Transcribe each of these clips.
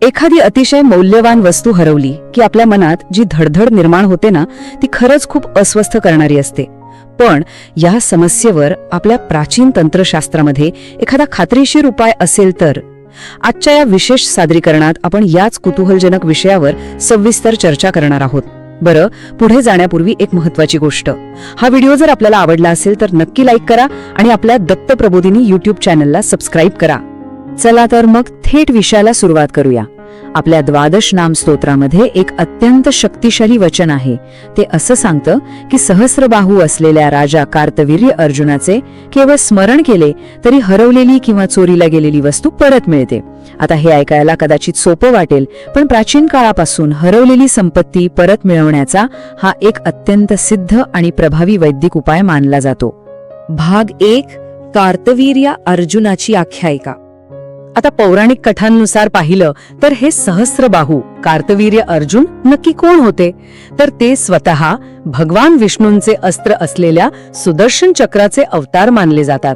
एखादी अतिशय मौल्यवान वस्तू हरवली की आपल्या मनात जी धडधड निर्माण होते ना, ती खरंच खूप अस्वस्थ करणारी असते. पण या समस्येवर आपल्या प्राचीन तंत्रशास्त्रामध्ये एखादा खात्रीशीर उपाय असेल तर आजच्या या विशेष सादरीकरणात आपण याच कुतूहलजनक विषयावर सविस्तर चर्चा करणार आहोत. बरं, पुढे जाण्यापूर्वी एक महत्वाची गोष्ट. हा व्हिडिओ जर आपल्याला आवडला असेल तर नक्की लाईक करा आणि आपल्या दत्त प्रबोधिनी YouTube चॅनलला सबस्क्राईब करा. चला तर मग थेट विषयाला सुरुवात करूया. आपल्या द्वादश नाम स्तोत्रामध्ये एक अत्यंत शक्तिशाली वचन आहे. ते असं सांगतं की सहस्रबाहू असलेल्या राजा कार्तवीर्य अर्जुनाचे केवळ स्मरण केले तरी हरवलेली किंवा चोरीला गेलेली वस्तू परत मिळते. आता हे ऐकायला कदाचित सोपं वाटेल, पण प्राचीन काळापासून हरवलेली संपत्ती परत मिळवण्याचा हा एक अत्यंत सिद्ध आणि प्रभावी वैदिक उपाय मानला जातो. भाग 1, कार्तवीर्य अर्जुनाची आख्यायिका. आता पौराणिक कथांनुसार पाहिलं तर हे सहस्रबाहू कार्तवीर्य अर्जुन नक्की कोण होते? तर ते स्वतः भगवान विष्णूंचे अस्त्र असलेल्या सुदर्शन चक्राचे अवतार मानले जातात.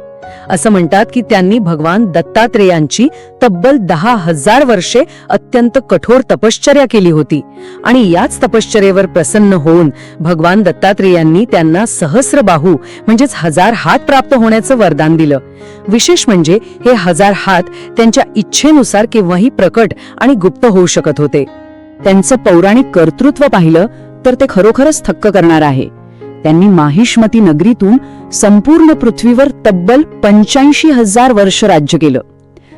असं म्हणतात की त्यांनी भगवान दत्तात्रेयांची तब्बल 10,000 वर्षे अत्यंत कठोर तपश्चर्या केली होती आणि याच तपश्चर्येवर प्रसन्न होऊन भगवान दत्तात्रेयांनी त्यांना सहस्रबाहू म्हणजेच 1000 हात प्राप्त होण्याचं वरदान दिलं. विशेष म्हणजे हे 1000 हात त्यांच्या इच्छेनुसार केव्हाही प्रकट आणि गुप्त होऊ शकत होते. त्यांचं पौराणिक कर्तृत्व पाहिलं तर ते खरोखरच थक्क करणार आहे. त्यांनी माहिष्मती नगरीतून संपूर्ण पृथ्वीवर तब्बल 85,000 वर्ष राज्य केलं.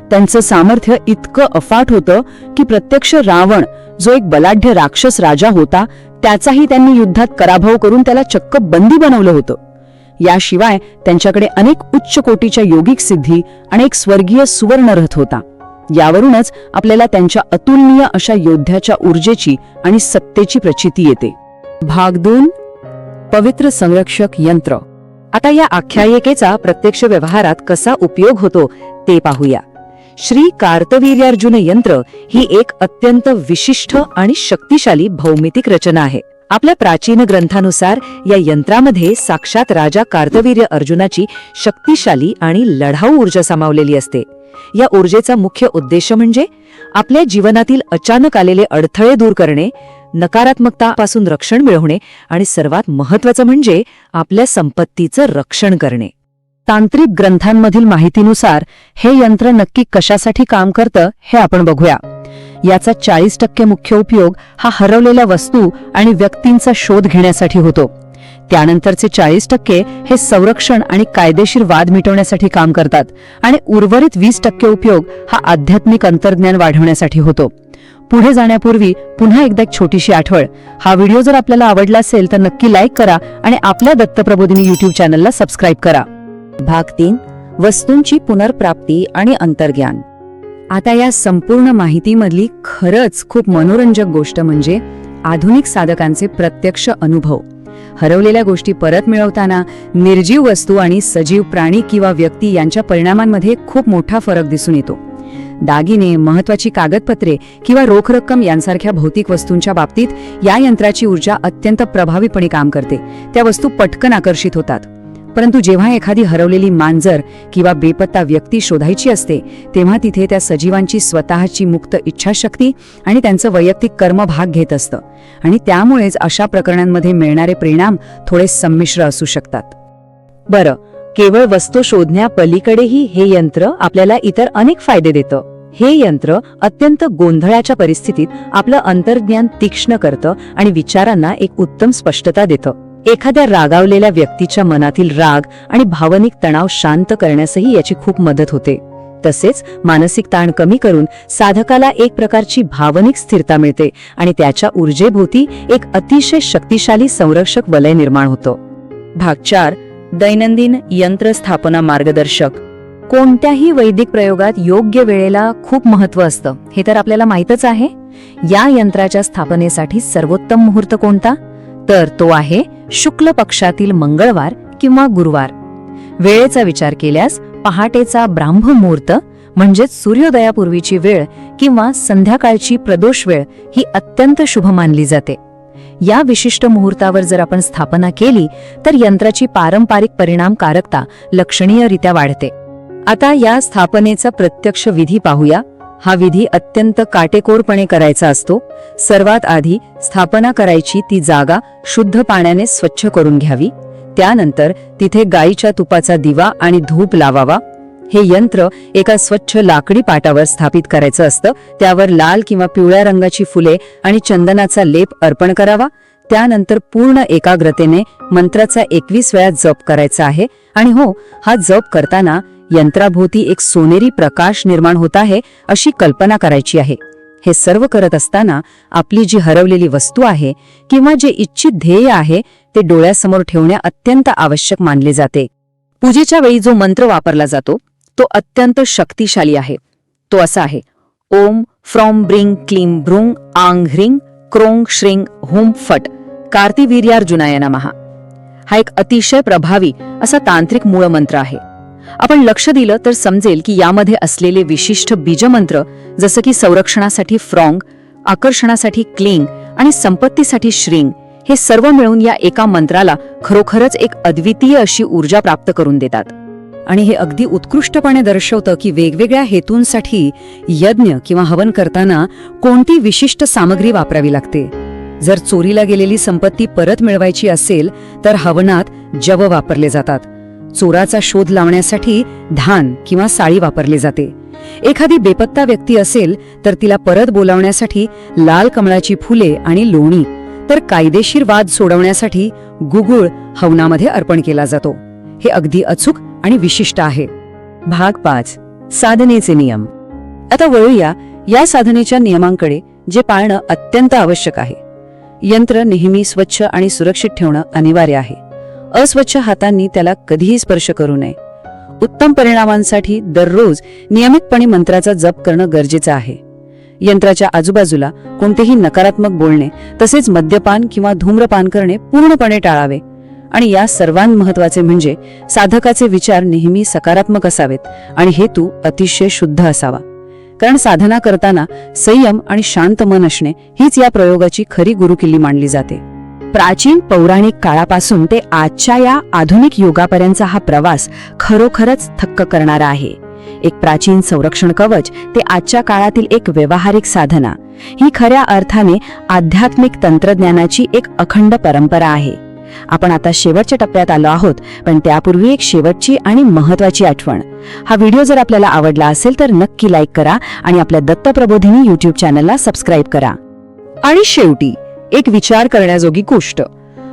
त्यांचं सामर्थ्य इतकं अफाट होतं की प्रत्यक्ष रावण, जो एक बलाढ्य राक्षस राजा होता, त्याचाही त्यांनी युद्धात पराभव करून त्याला चक्क बंदी बनवलं होतं. याशिवाय त्यांच्याकडे अनेक उच्च कोटीच्या योगिक सिद्धी आणि एक स्वर्गीय सुवर्णरथ होता. यावरूनच आपल्याला त्यांच्या अतुलनीय अशा योद्ध्याच्या ऊर्जेची आणि सत्तेची प्रचिती येते. भाग 2, पवित्र संरक्षक यंत्र. आता या आख्यायिकेचा प्रत्यक्ष व्यवहारात कसा उपयोग होतो ते पाहूया. श्री कार्तवीर्यार्जुन यंत्र ही एक अत्यंत विशिष्ट आणि शक्तिशाली भौमितिक रचना आहे. आपल्या प्राचीन ग्रंथानुसार या यंत्रामध्ये साक्षात राजा कार्तवीर्य अर्जुनाची शक्तिशाली आणि लढाऊ ऊर्जा सामावलेली असते. या ऊर्जेचा मुख्य उद्देश म्हणजे आपल्या जीवनातील अचानक आलेले अडथळे दूर करणे, नकारात्मकतापासून रक्षण मिळवणे आणि सर्वात महत्त्वाचं म्हणजे आपल्या संपत्तीचं रक्षण करणे. तांत्रिक ग्रंथांमधील माहितीनुसार हे यंत्र नक्की कशासाठी काम करतं हे आपण बघूया. याचा 40% मुख्य उपयोग हा हरवलेल्या वस्तू आणि व्यक्तींचा शोध घेण्यासाठी होतो. त्यानंतरचे 40% हे संरक्षण आणि कायदेशीर वाद मिटवण्यासाठी काम करतात आणि उर्वरित 20% उपयोग हा आध्यात्मिक अंतर्ज्ञान वाढवण्यासाठी होतो. पुढे जाण्यापूर्वी पुन्हा एकदा एक छोटीशी आठवण. हा व्हिडिओ जर आपल्याला आवडला असेल तर नक्की लाईक करा आणि आपल्या दत्त प्रबोधिनी YouTube चॅनलला सबस्क्राईब करा. भाग 3, वस्तूंची पुनर्प्राप्ती आणि अंतर्ज्ञान. आता या संपूर्ण माहितीमधली खरंच खूप मनोरंजक गोष्ट म्हणजे आधुनिक साधकांचे प्रत्यक्ष अनुभव. हरवलेल्या गोष्टी परत मिळवताना निर्जीव वस्तू आणि सजीव प्राणी किंवा व्यक्ती यांच्या परिणामांमध्ये खूप मोठा फरक दिसून येतो. दागिने, महत्वाची कागदपत्रे किंवा रोख रक्कम यांसारख्या भौतिक वस्तूंच्या बाबतीत या यंत्राची ऊर्जा अत्यंत प्रभावीपणे काम करते. त्या वस्तू पटकन आकर्षित होतात. परंतु जेव्हा एखादी हरवलेली मांजर किंवा बेपत्ता व्यक्ती शोधायची असते तेव्हा तिथे त्या सजीवांची स्वतःची मुक्त इच्छाशक्ती आणि त्यांचं वैयक्तिक कर्म भाग घेत असतं आणि त्यामुळेच अशा प्रकरणांमध्ये मिळणारे परिणाम थोडे संमिश्र असू शकतात. बरं, केवळ वस्तू शोधण्यापलीकडेही हे यंत्र आपल्याला इतर अनेक फायदे देतं. हे यंत्र अत्यंत गोंधळाच्या परिस्थितीत आपलं अंतर्ज्ञान तीक्ष्ण करतं आणि विचारांना एक उत्तम स्पष्टता देतं. एखाद्या रागावलेल्या व्यक्तीच्या मनातील राग आणि भावनिक तणाव शांत करण्यासही याची खूप मदत होते. तसेच मानसिक ताण कमी करून साधकाला एक प्रकारची भावनिक स्थिरता मिळते आणि त्याच्या ऊर्जेभोवती एक अतिशय शक्तिशाली संरक्षक वलय निर्माण होतं. भाग 4, दैनंदिन यंत्र स्थापना मार्गदर्शक. कोणत्याही वैदिक प्रयोगात योग्य वेळेला खूप महत्त्व असतं, हे तर आपल्याला माहीतच आहे. या यंत्राच्या स्थापनेसाठी सर्वोत्तम मुहूर्त कोणता? तर तो आहे शुक्ल पक्षातील मंगळवार किंवा गुरुवार. वेळेचा विचार केल्यास पहाटेचा ब्राह्म मुहूर्त म्हणजेच सूर्योदयापूर्वीची वेळ किंवा संध्याकाळची प्रदोष वेळ ही अत्यंत शुभ मानली जाते. या विशिष्ट मुहूर्तावर जर आपण स्थापना केली तर यंत्राची पारंपरिक परिणामकारकता लक्षणीयरित्या वाढते. आता या स्थापनेचा प्रत्यक्ष विधी पाहूया. हा विधी अत्यंत काटेकोरपणे करायचा असतो. सर्वात आधी स्थापना करायची ती जागा शुद्ध पाण्याने स्वच्छ करून घ्यावी. त्यानंतर तिथे गाईच्या तुपाचा दिवा आणि धूप लावावा. हे यंत्र एका स्वच्छ लाकडी पाटावर स्थापित करायचं असतं. त्यावर लाल किंवा पिवळ्या रंगाची फुले आणि चंदनाचा लेप अर्पण करावा. त्यानंतर पूर्ण एकाग्रतेने मंत्राचा 21 वेळा जप करायचा आहे. आणि हो, हा जप करताना यंत्राभोवती एक सोनेरी प्रकाश निर्माण होत आहे अशी कल्पना करायची आहे. हे सर्व करत असताना आपली जी हरवलेली वस्तू आहे किंवा जे इच्छित ध्येय आहे ते डोळ्यासमोर ठेवणे अत्यंत आवश्यक मानले जाते. पूजेच्या वेळी जो मंत्र वापरला जातो तो अत्यंत शक्तिशाली आहे. तो असा आहे: ओम फ्रॉम ब्रिंग क्लीम भ्रुंग आंग ह्रिंग क्रोंग श्रिंग हुम फट कार्तिवीर्यार्जुनाय नमः. हा एक अतिशय प्रभावी असा तांत्रिक मूळ मंत्र आहे. आपण लक्ष दिलं तर समजेल की यामध्ये असलेले विशिष्ट बीजमंत्र, जसं की संरक्षणासाठी फ्रॉंग, आकर्षणासाठी क्लिंग आणि संपत्तीसाठी श्रिंग, हे सर्व मिळून या एका मंत्राला खरोखरच एक अद्वितीय अशी ऊर्जा प्राप्त करून देतात. आणि हे अगदी उत्कृष्टपणे दर्शवतं की वेगवेगळ्या हेतूंसाठी यज्ञ किंवा हवन करताना कोणती विशिष्ट सामग्री वापरावी लागते. जर चोरीला गेलेली संपत्ती परत मिळवायची असेल तर हवनात जव वापरले जातात. चोराचा शोध लावण्यासाठी धान किंवा साळी वापरली जाते. एखादी बेपत्ता व्यक्ती असेल तर तिला परत बोलावण्यासाठी लाल कमळाची फुले आणि लोणी, तर कायदेशीर वाद सोडवण्यासाठी गुगुळ हवनामध्ये अर्पण केला जातो. हे अगदी अचूक आणि विशिष्ट आहे. भाग 5. साधनेचे नियम. आता वळूया या साधनेच्या नियमांकडे, जे पाळणं अत्यंत आवश्यक आहे. यंत्र नेहमी स्वच्छ आणि सुरक्षित ठेवणं अनिवार्य आहे. अस्वच्छ हातांनी त्याला कधीही स्पर्श करू नये. उत्तम परिणामांसाठी दररोज नियमितपणे मंत्राचा जप करणं गरजेचं आहे. यंत्राच्या आजूबाजूला कोणतेही नकारात्मक बोलणे तसेच मद्यपान किंवा धूम्रपान करणे पूर्णपणे टाळावे. आणि या सर्वांत महत्त्वाचे म्हणजे साधकाचे विचार नेहमी सकारात्मक असावेत आणि हेतू अतिशय शुद्ध असावा. कारण साधना करताना संयम आणि शांत मन असणे हीच या प्रयोगाची खरी गुरुकिल्ली मानली जाते. प्राचीन पौराणिक काळापासून ते आजच्या या आधुनिक युगापर्यंतचा हा प्रवास खरोखरच थक्क करणारा आहे. एक प्राचीन संरक्षण कवच ते आजच्या काळातील एक व्यावहारिक साधना, ही खऱ्या अर्थाने आध्यात्मिक तंत्रज्ञानाची एक अखंड परंपरा आहे. आपण आता शेवटच्या टप्प्यात आलो आहोत, पण त्यापूर्वी एक शेवटची आणि महत्त्वाची आठवण. हा व्हिडिओ जर आपल्याला आवडला असेल तर नक्की लाईक करा आणि आपल्या दत्तप्रबोधिनी YouTube चॅनलला सबस्क्राईब करा. आणि शेवटी एक विचार करण्याजोगी गोष्ट,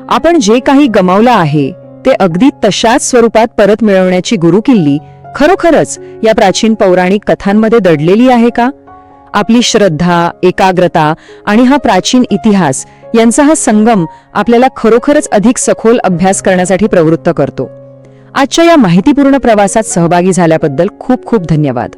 आपण जे काही गमावलं आहे ते अगदी तशाच स्वरूपात परत मिळवण्याची गुरुकिल्ली खरोखरच या प्राचीन पौराणिक कथांमध्ये दडलेली आहे का? आपली श्रद्धा, एकाग्रता आणि हा प्राचीन इतिहास यांचा हा संगम आपल्याला खरोखरच अधिक सखोल अभ्यास करण्यासाठी प्रवृत्त करतो. आजच्या या माहितीपूर्ण प्रवासात सहभागी झाल्याबद्दल खूप खूप धन्यवाद.